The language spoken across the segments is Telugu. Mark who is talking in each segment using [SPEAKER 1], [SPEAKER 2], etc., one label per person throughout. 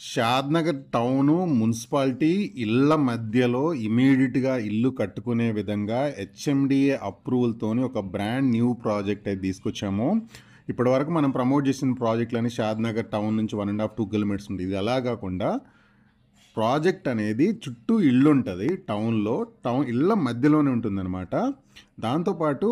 [SPEAKER 1] షాద్‌నగర్ టౌను మున్సిపాలిటీ ఇళ్ళ మధ్యలో ఇమ్మీడియేట్‌గా ఇల్లు కట్టుకునే విధంగా హెచ్ఎండిఏ అప్రూవల్‌తోని ఒక బ్రాండ్ న్యూ ప్రాజెక్ట్ అయితే తీసుకొచ్చాము. ఇప్పటివరకు మనం ప్రమోట్ చేసిన ప్రాజెక్ట్‌లని షాద్‌నగర్ టౌన్ నుంచి 1 ½ 2 కిలోమీటర్స్ ఉంది. ఇది అలా కాకుండా ప్రాజెక్ట్ అనేది చుట్టూ ఇల్లుంటది టౌన్‌లో. ఇళ్ళ మధ్యలోనే ఉంటుందనమాట. దాంతో పాటు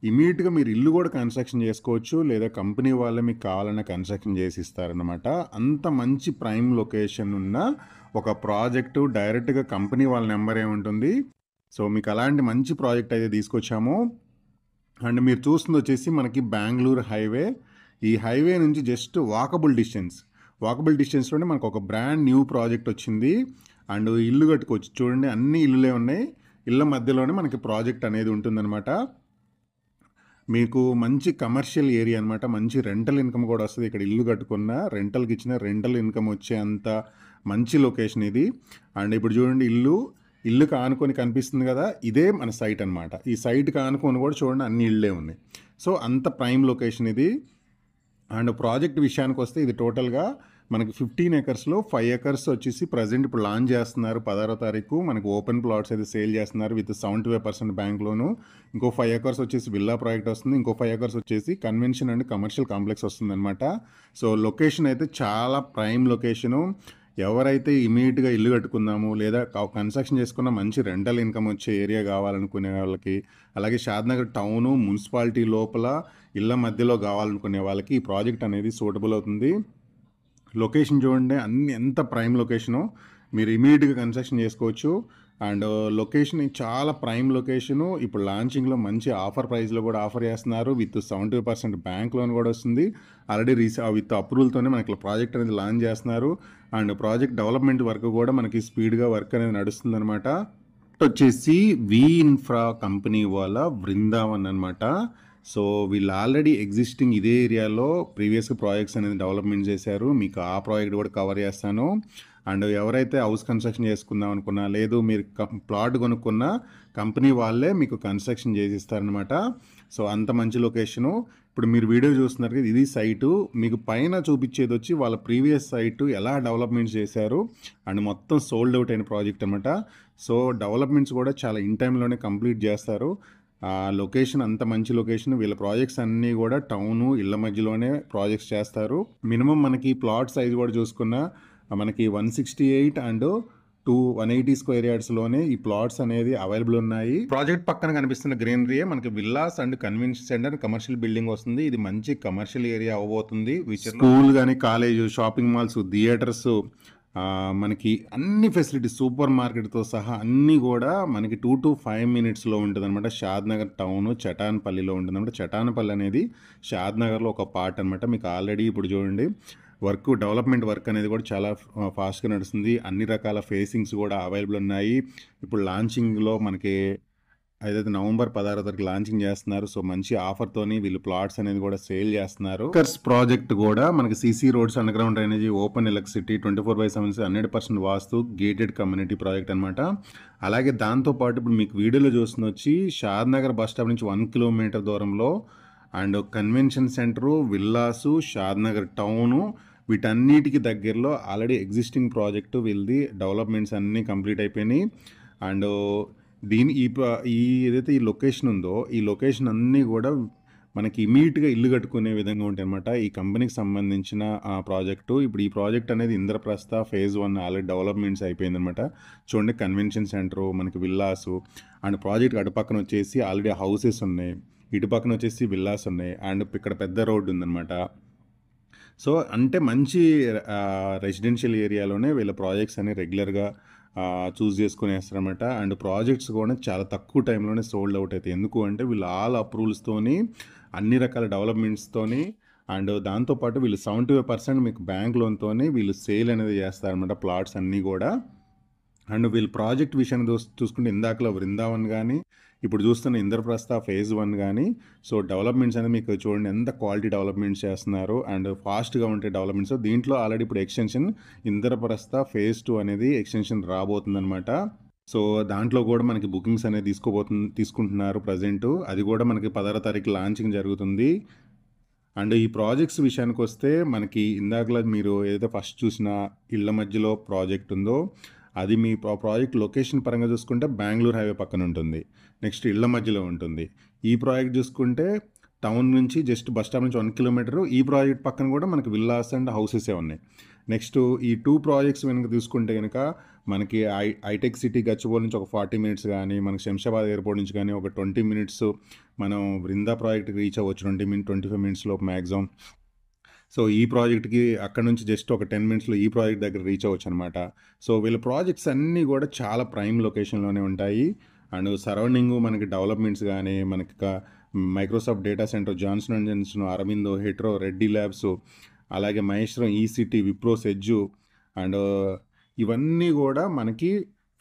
[SPEAKER 1] ఇమ్మీడియేట్‌గా మీరు ఇల్లు కూడా కన్‌స్ట్రక్షన్ చేసుకోవచ్చు. లేదా కంపెనీ వాళ్ళే మీకు కావాలన్నా కన్‌స్ట్రక్షన్ చేసి ఇస్తారనమాట. అంత మంచి ప్రైమ్ లొకేషన్ ఉన్న ఒక ప్రాజెక్టు డైరెక్ట్‌గా కంపెనీ వాళ్ళ నంబరే ఉంటుంది. సో, మీకు అలాంటి మంచి ప్రాజెక్ట్ అయితే తీసుకొచ్చాము. అండ్ మీరు చూస్తుందొచ్చేసి మనకి బెంగుళూరు హైవే. ఈ హైవే నుంచి జస్ట్ వాకబుల్ డిస్టెన్స్‌లోనే మనకు ఒక బ్రాండ్ న్యూ ప్రాజెక్ట్ వచ్చింది. అండ్ ఇల్లు కట్టుకోవచ్చు. చూడండి అన్ని ఇల్లులే ఉన్నాయి. ఇళ్ళ మధ్యలోనే మనకి ప్రాజెక్ట్ అనేది ఉంటుందన్నమాట. మీకు మంచి కమర్షియల్ ఏరియా అనమాట. మంచి రెంటల్ ఇన్కమ్ కూడా వస్తది. ఇక్కడ ఇల్లు కట్టుకున్న రెంటల్‌కి ఇచ్చిన రెంటల్ ఇన్కమ్ వచ్చే అంత మంచి లొకేషన్ ఇది. అండ్ ఇప్పుడు చూడండి ఇల్లుకి ఆనుకొని కనిపిస్తుంది కదా! ఇదే మన సైట్ అనమాట. ఈ సైట్‌కి ఆనుకొని కూడా చూడండి అన్ని ఇళ్ళే ఉన్నాయి. సో, అంత ప్రైమ్ లొకేషన్ ఇది. అండ్ ప్రాజెక్ట్ విషయానికొస్తే ఇది టోటల్‌గా మనకి 15 ఎకర్స్‌లో 5 ఎకర్స్ వచ్చేసి ప్రెజెంట్ ఇప్పుడు లాంచ్ చేస్తున్నారు. 16వ తారీఖు మనకు ఓపెన్ ప్లాట్స్ అయితే సేల్ చేస్తున్నారు విత్ 75% బ్యాంక్ లోను. ఇంకో 5 ఎకర్స్ వచ్చేసి విల్లా ప్రాజెక్ట్ వస్తుంది. ఇంకో 5 ఎకర్స్ వచ్చేసి కన్వెన్షన్ అండ్ కమర్షియల్ కాంప్లెక్స్ వస్తుందన్నమాట. సో, లొకేషన్ అయితే చాలా ప్రైమ్ లొకేషను. ఎవరైతే ఇమ్మీడియేట్‌గా ఇల్లు కట్టుకుందాము లేదా కన్‌స్ట్రక్షన్ చేసుకున్న మంచి రెంటల్ ఇన్కమ్ వచ్చే ఏరియా కావాలనుకునే వాళ్ళకి, అలాగే షాద్‌నగర్ టౌను, మున్సిపాలిటీ లోపల ఇళ్ళ మధ్యలో కావాలనుకునే వాళ్ళకి ఈ ప్రాజెక్ట్ అనేది సూటబుల్ అవుతుంది. లొకేషన్ చూడండి ఎంత ప్రైమ్ లొకేషనో. మీరు ఇమ్మీడియేట్‌గా కన్‌స్ట్రక్షన్ చేసుకోవచ్చు. అండ్ లొకేషన్ చాలా ప్రైమ్ లొకేషను. ఇప్పుడు లాంచింగ్‌లో మంచి ఆఫర్ ప్రైస్‌లో కూడా ఆఫర్ చేస్తున్నారు. విత్ 70% బ్యాంక్ లోన్ కూడా వస్తుంది. ఆల్రెడీ విత్ అప్రూవల్‌తోనే మనకి ప్రాజెక్ట్ అనేది లాంచ్ చేస్తున్నారు. అండ్ ప్రాజెక్ట్ డెవలప్‌మెంట్ వర్క్ కూడా మనకి స్పీడ్‌గా వర్క్ అనేది నడుస్తుందనమాట. వచ్చేసి వి ఇన్ఫ్రా కంపెనీ వాళ్ళ బృందావన్ అనమాట. సో, వీళ్ళు ఆల్రెడీ ఎగ్జిస్టింగ్ ఇదే ఏరియాలో ప్రీవియస్‌గా ప్రాజెక్ట్స్ అనేది డెవలప్‌మెంట్ చేశారు. మీకు ఆ ప్రాజెక్ట్ కూడా కవర్ చేస్తాను. అండ్ ఎవరైతే హౌస్ కన్‌స్ట్రక్షన్ చేసుకుందాం అనుకున్నా, లేదు మీరు ప్లాట్ కొనుక్కున్న కంపెనీ వాళ్ళే మీకు కన్‌స్ట్రక్షన్ చేసి ఇస్తారనమాట. సో, అంత మంచి లొకేషను. ఇప్పుడు మీరు వీడియో చూస్తున్నారు కదా! ఇది సైటు. మీకు పైన చూపించేదొచ్చి వాళ్ళ ప్రీవియస్ సైటు ఎలా డెవలప్‌మెంట్స్ చేశారు అండ్ మొత్తం సోల్డ్ ఔట్ అయిన ప్రాజెక్ట్ అనమాట. సో, డెవలప్‌మెంట్స్ కూడా చాలా ఇన్ టైమ్‌లోనే కంప్లీట్ చేస్తారు. లొకేషన్ అంత మంచి లొకేషన్. వీళ్ళ ప్రాజెక్ట్స్ అన్నీ కూడా టౌను, ఇళ్ళ మధ్యలోనే ప్రాజెక్ట్స్ చేస్తారు. మినిమమ్ మనకి ప్లాట్ సైజ్ కూడా చూసుకున్నా మనకి 168 అండ్ 180 స్క్వేర్ యార్డ్స్‌లోనే ఈ ప్లాట్స్ అనేది అవైలబుల్ ఉన్నాయి. ప్రాజెక్ట్ పక్కన కనిపిస్తున్న గ్రీనరీయే మనకి villas and convention centre commercial building వస్తుంది. ఇది మంచి కమర్షియల్ ఏరియా అవ్వబోతుంది. స్కూల్ గాని, కాలేజు, షాపింగ్ మాల్స్, థియేటర్స్, మనకి అన్ని ఫెసిలిటీస్ సూపర్ మార్కెట్‌తో సహా అన్నీ గూడా మనకి 2-5 మినిట్స్‌లో ఉంటదనమాట. షాద్‌నగర్ టౌను చటాన్‌పల్లిలో ఉంటుందనమాట. చటాన్‌పల్లి అనేది షాద్‌నగర్‌లో ఒక పార్ట్ అనమాట. మీకు ఆల్రెడీ ఇప్పుడు చూడండి డెవలప్‌మెంట్ వర్క్ అనేది కూడా చాలా ఫాస్ట్‌గా నడుస్తుంది. అన్ని రకాల ఫేసింగ్స్ కూడా అవైలబుల్ ఉన్నాయి. ఇప్పుడు లాంచింగ్‌లో మనకి ఏదైతే నవంబర్ 16వ తారీఖు లాంచింగ్ చేస్తున్నారు. సో, మంచి ఆఫర్‌తోని వీళ్ళు ప్లాట్స్ అనేది కూడా సేల్ చేస్తున్నారు. కర్స్ ప్రాజెక్ట్ కూడా మనకి CC roads, under ground drainage, open electricity, 24/7 100% వాస్తు, గేటెడ్ కమ్యూనిటీ ప్రాజెక్ట్ అనమాట. అలాగే దాంతో పాటు ఇప్పుడు మీకు వీడియోలో చూస్తుందొచ్చి షాద్‌నగర్ బస్ స్టాప్ నుంచి 1 కిలోమీటర్ దూరంలో and convention centre, villas, Shadnagar town వీటన్నిటికి దగ్గరలో ఆల్రెడీ ఎగ్జిస్టింగ్ ప్రాజెక్టు వీళ్ళది డెవలప్‌మెంట్స్ అన్నీ కంప్లీట్ అయిపోయినాయి. అండ్ ఈ ఏదైతే ఈ లొకేషన్ ఉందో, ఈ లొకేషన్ అన్నీ కూడా మనకి ఇమ్మీడియేట్‌గా ఇల్లు కట్టుకునే విధంగా ఉంటాయన్నమాట. ఈ కంపెనీకి సంబంధించిన ప్రాజెక్టు. ఇప్పుడు ఈ ప్రాజెక్ట్ అనేది ఇంద్రప్రస్థ ఫేజ్ 1 ఆల్రెడీ డెవలప్‌మెంట్స్ అయిపోయిందనమాట. చూడండి కన్వెన్షన్ సెంటరు, మనకి విల్లాసు అండ్ ప్రాజెక్ట్ అటుపక్కన వచ్చేసి ఆల్రెడీ హౌసెస్ ఉన్నాయి. ఇటు పక్కన వచ్చేసి విల్లాస్ ఉన్నాయి. అండ్ ఇక్కడ పెద్ద రోడ్డు ఉందనమాట. సో, అంటే మంచి రెసిడెన్షియల్ ఏరియాలోనే వీళ్ళ ప్రాజెక్ట్స్ అన్ని రెగ్యులర్‌గా చూస్ చేసుకొనేస్తారనమాట. అండ్ ప్రాజెక్ట్స్ కూడా చాలా తక్కువ టైంలోనే సోల్డ్ ఔట్ అవుతాయి. ఎందుకు అంటే వీళ్ళు ఆల్ అప్రూవల్స్‌తోని, అన్ని రకాల డెవలప్‌మెంట్స్‌తోని అండ్ దాంతో పాటు వీళ్ళు 75% మీకు బ్యాంక్ లోన్‌తోని వీళ్ళు సేల్ అనేది చేస్తారనమాట ప్లాట్స్ అన్నీ గూడా. అండ్ వీళ్ళ ప్రాజెక్ట్ విషయాన్ని చూసుకుంటే ఇందాకలో బృందావన్ గానీ, ఇప్పుడు చూస్తున్న ఇంద్రప్రస్థ ఫేజ్ 1 గానీ, సో, డెవలప్‌మెంట్స్ అనేది మీకు చూడండి ఎంత క్వాలిటీ డెవలప్‌మెంట్స్ చేస్తున్నారు అండ్ ఫాస్ట్‌గా ఉంటే డెవలప్‌మెంట్స్. దీంట్లో ఆల్రెడీ ఇప్పుడు ఎక్స్‌టెన్షన్ ఇంద్రప్రస్థ ఫేజ్ 2 అనేది ఎక్స్‌టెన్షన్ రాబోతుందనమాట. సో, దాంట్లో కూడా మనకి బుకింగ్స్ అనేది తీసుకుంటున్నారు ప్రెజెంటు. అది కూడా మనకి 16వ తారీఖు లాంచింగ్ జరుగుతుంది. అండ్ ఈ ప్రాజెక్ట్స్ విషయానికొస్తే మనకి ఇందాకలా మీరు ఏదైతే ఫస్ట్ చూసిన ఇళ్ళ మధ్యలో ప్రాజెక్ట్ ఉందో అది మీ ప్రాజెక్ట్ లొకేషన్ పరంగా చూసుకుంటే బెంగుళూరు హైవే పక్కన ఉంటుంది. నెక్స్ట్ ఇళ్ళ మధ్యలో ఉంటుంది. ఈ ప్రాజెక్ట్ చూసుకుంటే టౌన్ నుంచి జస్ట్ బస్ స్టాప్ నుంచి 1 కిలోమీటరు. ఈ ప్రాజెక్ట్ పక్కన కూడా మనకి విల్లాస్ అండ్ హౌసెసే ఉన్నాయి. నెక్స్ట్ ఈ 2 ప్రాజెక్ట్స్ వెనక చూసుకుంటే కనుక మనకి హైటెక్ సిటీ గచ్చిబౌలి నుంచి ఒక 40 మినిట్స్ కానీ, మనకి శంషాబాద్ ఎయిర్పోర్ట్ నుంచి కానీ ఒక 20 మినిట్స్ మనం బృందా ప్రాజెక్ట్కి రీచ్ అవ్వచ్చు. 25 మినిట్స్ లోపు మ్యాక్సిమం. సో ఈ ప్రాజెక్ట్కి అక్కడ నుంచి జస్ట్ ఒక 10 మినిట్స్లో ఈ ప్రాజెక్ట్ దగ్గర రీచ్ అవ్వచ్చు అనమాట. సో వీళ్ళ ప్రాజెక్ట్స్ అన్నీ కూడా చాలా ప్రైమ్ లొకేషన్లోనే ఉంటాయి. అండ్ సరౌండింగ్ మనకి డెవలప్మెంట్స్ కానీ, మనకి Microsoft data centre, Johnson and Johnson, Aurobindo, Hetero, Reddy Labs, అలాగే Maheshwaram, E City, Wipro, SEZ and ఇవన్నీ కూడా మనకి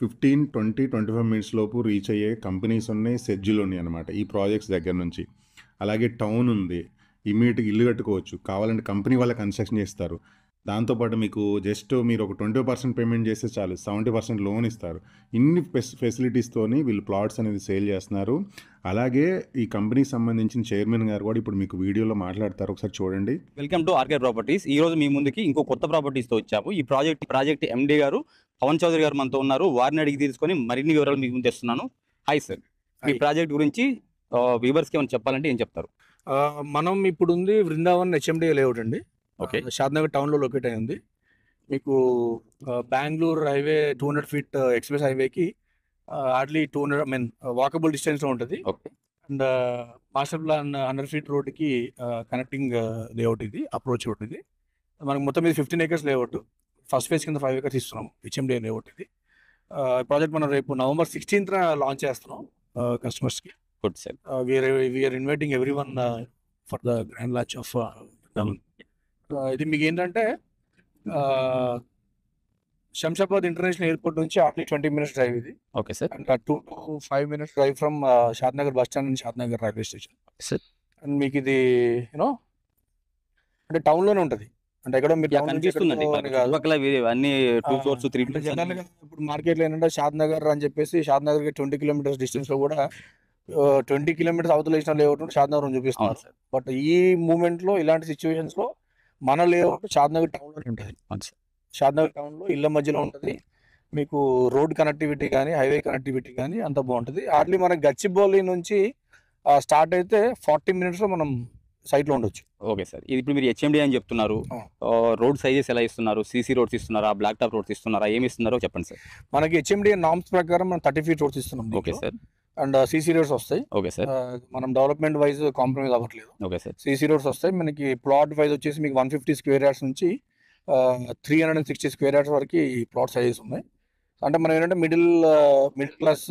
[SPEAKER 1] 15, 20, 25 మినిట్స్ లోపు రీచ్ అయ్యే కంపెనీస్ ఉన్నాయి, సెజ్జులు ఉన్నాయి అనమాట ఈ ప్రాజెక్ట్స్ దగ్గర నుంచి. అలాగే టౌన్ ఉంది, ఇమీడియట్గా ఇల్లు కట్టుకోవచ్చు. కావాలంటే కంపెనీ వాళ్ళ కన్స్ట్రక్షన్ చేస్తారు. దాంతోపాటు మీకు జస్ట్ మీరు ఒక 20% పేమెంట్ చేస్తే చాలు, 70% లోన్ ఇస్తారు. ఇన్ని ఫెసిలిటీస్తోని వీళ్ళు ప్లాట్స్ అనేది సేల్ చేస్తున్నారు. అలాగే ఈ కంపెనీకి సంబంధించిన చైర్మన్ గారు కూడా ఇప్పుడు మీకు వీడియోలో మాట్లాడతారు, ఒకసారి చూడండి.
[SPEAKER 2] Welcome to RK properties. ఈ రోజు మీ ముందుకి ఇంకో కొత్త ప్రాపర్టీస్తో వచ్చాము. ఈ ప్రాజెక్ట్ ఎండి గారు పవన్ చౌదరి గారు మనతో ఉన్నారు. వారిని అడిగి తీసుకొని మరిన్ని వివరాలు మీకు ముందు తెస్తున్నాను. హాయ్ సార్, ఈ ప్రాజెక్ట్ గురించి వ్యూవర్స్కి ఏమైనా చెప్పాలంటే ఏం చెప్తారు?
[SPEAKER 3] మనం ఇప్పుడు ఉంది వృందావన్ హెచ్ఎండి లేఅవుట్ అండి.
[SPEAKER 2] ఓకే,
[SPEAKER 3] షాద్నగర్ టౌన్లో లొకేట్ అయి ఉంది. మీకు బెంగళూరు హైవే 200 ఫీట్ ఎక్స్ప్రెస్ హైవేకి హార్డ్లీ 200 వాకబుల్ డిస్టెన్స్లో ఉంటుంది.
[SPEAKER 2] Okay,
[SPEAKER 3] and master plan 100 feet రోడ్కి కనెక్టింగ్ లేఅవుట్ ఇది, అప్రోచ్ రోడ్ ఇది. మనకు మొత్తం ఇది 15 acres లేఅవుట్. ఫస్ట్ ఫేజ్ కింద 5 acres ఇస్తున్నాం. హెచ్ఎండి లేఅవుట్ ఇది. ప్రాజెక్ట్ మనం రేపు November 16th లాంచ్ చేస్తున్నాం కస్టమర్స్కి.
[SPEAKER 2] Good sir.
[SPEAKER 3] We are inviting everyone for the grand launch of ఇది. మీకు ఏంటంటే శంషాబాద్ ఇంటర్నేషనల్ ఎయిర్పోర్ట్ నుంచి హార్డ్లీ 20 minutes డ్రైవ్ ఇది.
[SPEAKER 2] Okay sir.
[SPEAKER 3] And 2 to 5 minutes drive from Shadnagar bus stand నుంచి Shadnagar railway station.
[SPEAKER 2] Sir,
[SPEAKER 3] and మీకు ఇది యూనో అంటే టౌన్లోనే ఉంటుంది. అంటే ఎక్కడో మీరు
[SPEAKER 2] కనిపిస్తుందండి అన్ని 2 floors 3 floors.
[SPEAKER 3] జనరల్గా ఇప్పుడు మార్కెట్లో ఏంటంటే షాద్నగర్ అని చెప్పేసి షాద్నగర్కి 20 kilometers డిస్టెన్స్లో కూడా 20 kilometers అవతల వేసిన లేఅవుట్ షాద్నగర్ అని చూపిస్తున్నారు. బట్ ఈ మూమెంట్లో ఇలాంటి సిచ్యువేషన్స్లో మన లేఅవుట్ షాద్నగర్ టౌన్లో ఉంటుంది. షాద్నగర్ టౌన్లో ఇళ్ళ మధ్యలో ఉంటుంది. మీకు రోడ్ కనెక్టివిటీ కానీ, హైవే కనెక్టివిటీ కానీ అంత బాగుంటుంది. హార్డ్లీ మన గచ్చిబౌలి నుంచి స్టార్ట్ అయితే 40 minutesలో మనం సైట్లో ఉండొచ్చు.
[SPEAKER 2] ఓకే సార్, ఇది ఇప్పుడు మీరు హెచ్ఎండి అని చెప్తున్నారు. రోడ్ సైజెస్ ఎలా ఇస్తున్నారు? సీసీ రోడ్స్ ఇస్తున్నారా, బ్లాక్ టాప్ రోడ్స్ ఇస్తున్నారా, ఏమి ఇస్తున్నారో చెప్పండి సార్.
[SPEAKER 3] మనకి హెచ్ఎండి నామ్స్ ప్రకారం మనం 30 feet రోడ్స్ ఇస్తున్నాం.
[SPEAKER 2] Okay sir.
[SPEAKER 3] And CC roads వస్తాయి.
[SPEAKER 2] Okay sir.
[SPEAKER 3] మనం డెవలప్మెంట్ వైజ్ కాంప్రమైజ్ అవ్వట్లేదు.
[SPEAKER 2] Okay sir.
[SPEAKER 3] సీసీ రోడ్స్ వస్తాయి. మనకి ప్లాట్ వైజ్ వచ్చేసి మీకు 150 square yards నుంచి 360 square yards వరకు ప్లాట్ సైజెస్ ఉన్నాయి. అంటే మనం ఏంటంటే మిడిల్ క్లాస్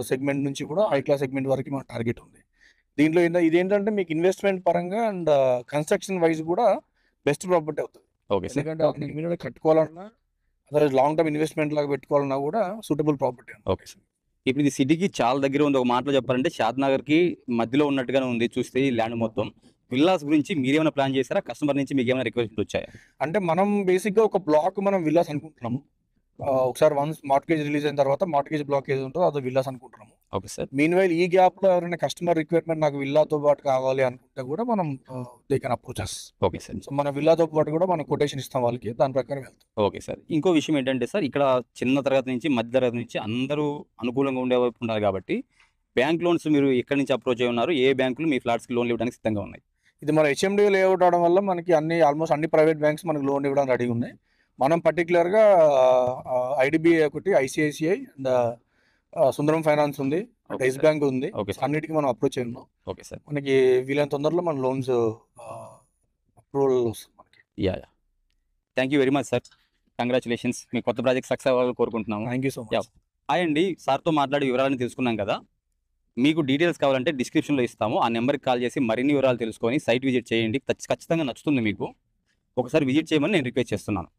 [SPEAKER 3] సెగ్మెంట్ నుంచి కూడా హై క్లాస్ సెగ్మెంట్ వరకు మన టార్గెట్ ఉంది. దీంట్లో ఇదేంటంటే మీకు ఇన్వెస్ట్మెంట్ పరంగా అండ్ కన్స్ట్రక్షన్ వైజ్ కూడా బెస్ట్ ప్రాపర్టీ అవుతుంది.
[SPEAKER 2] Okay sir.
[SPEAKER 3] ఎందుకంటే ఇమీడియట్గా కట్టుకోవాలన్నా, అదే లాంగ్ టర్మ్ ఇన్వెస్ట్మెంట్ లాగా పెట్టుకోవాలన్నా కూడా సూటబుల్ ప్రాపర్టీ.
[SPEAKER 2] Okay sir. ఇప్పుడు ఇది సిటీకి చాలా దగ్గర ఉంది. ఒక మాటలో చెప్పాలంటే షాద్నగర్కి మధ్యలో ఉన్నట్టుగానే ఉంది చూస్తే ఈ ల్యాండ్ మొత్తం. విల్లాస్ గురించి మీరేమైనా ప్లాన్ చేశారా? కస్టమర్ నుంచి మీకు ఏమైనా రిక్వెస్ట్ వచ్చాయా?
[SPEAKER 3] అంటే మనం బేసిక్గా ఒక బ్లాక్ మనం విల్లాస్ అనుకుంటున్నాము. ఒకసారి వన్స్ మార్ట్గేజ్ రిలీజ్ అయిన తర్వాత మార్ట్గేజ్ బ్లాక్ ఏది ఉంటుందో అదో విల్లాస్ అనుకుంటున్నాము.
[SPEAKER 2] Okay sir.
[SPEAKER 3] మీన్ వైల్ ఈ గ్యాప్లో ఎవరైనా కస్టమర్ రిక్వైర్మెంట్ నాకు విల్లాతో పాటు కావాలి అనుకుంటే కూడా మనం they can approach us.
[SPEAKER 2] Okay sir.
[SPEAKER 3] So మన విల్లాతో పాటు కూడా మనం కొటేషన్ ఇస్తాం వాళ్ళకి, దాని ప్రకారం వెళ్తాం.
[SPEAKER 2] Okay sir. ఇంకో విషయం ఏంటంటే సార్, ఇక్కడ చిన్న తరగతి నుంచి మధ్య తరగతి నుంచి అందరూ అనుకూలంగా ఉండే వైపు ఉన్నారు కాబట్టి బ్యాంక్ లోన్స్ మీరు ఎక్కడి నుంచి అప్రోచ్ అయి ఉన్నారు? ఏ బ్యాంకులు మీ ఫ్లాట్స్కి లోన్లు ఇవ్వడానికి సిద్ధంగా ఉన్నాయి?
[SPEAKER 3] ఇది మన హెచ్ఎండి లేఅవుట్ అవడం వల్ల మనకి ఆల్మోస్ట్ అన్ని ప్రైవేట్ బ్యాంక్స్ మనకు లోన్ ఇవ్వడానికి రెడీ ఉన్నాయి. మనం పర్టికులర్గా ఐడిబిఐ ఒకటి, ఐసిఐసిఐ అండ్ సుందరం ఫైనాన్స్ ఉంది, ఎస్ బ్యాంక్ ఉంది. అన్నిటికీ మనం అప్రోచ్ అయి ఉన్నాం.
[SPEAKER 2] Okay sir.
[SPEAKER 3] మనకి వీలైన తొందరలో మన లోన్స్ అప్రూవల్ వస్తుంది మనకి.
[SPEAKER 2] Thank you very much sir. Congratulations, మీ కొత్త ప్రాజెక్ట్ సక్సెస్ అవ్వాలని కోరుకుంటున్నాము.
[SPEAKER 3] Thank you so much.
[SPEAKER 2] Hi అండి, సార్తో మాట్లాడి వివరాలను తెలుసుకున్నాం కదా. మీకు డీటెయిల్స్ కావాలంటే డిస్క్రిప్షన్లో ఇస్తాము. ఆ నెంబర్కి కాల్ చేసి మరిన్ని వివరాలు తెలుసుకొని సైట్ విజిట్ చేయండి. ఖచ్చితంగా నచ్చుతుంది మీకు. ఒకసారి విజిట్ చేయమని నేను రిక్వెస్ట్ చేస్తున్నాను.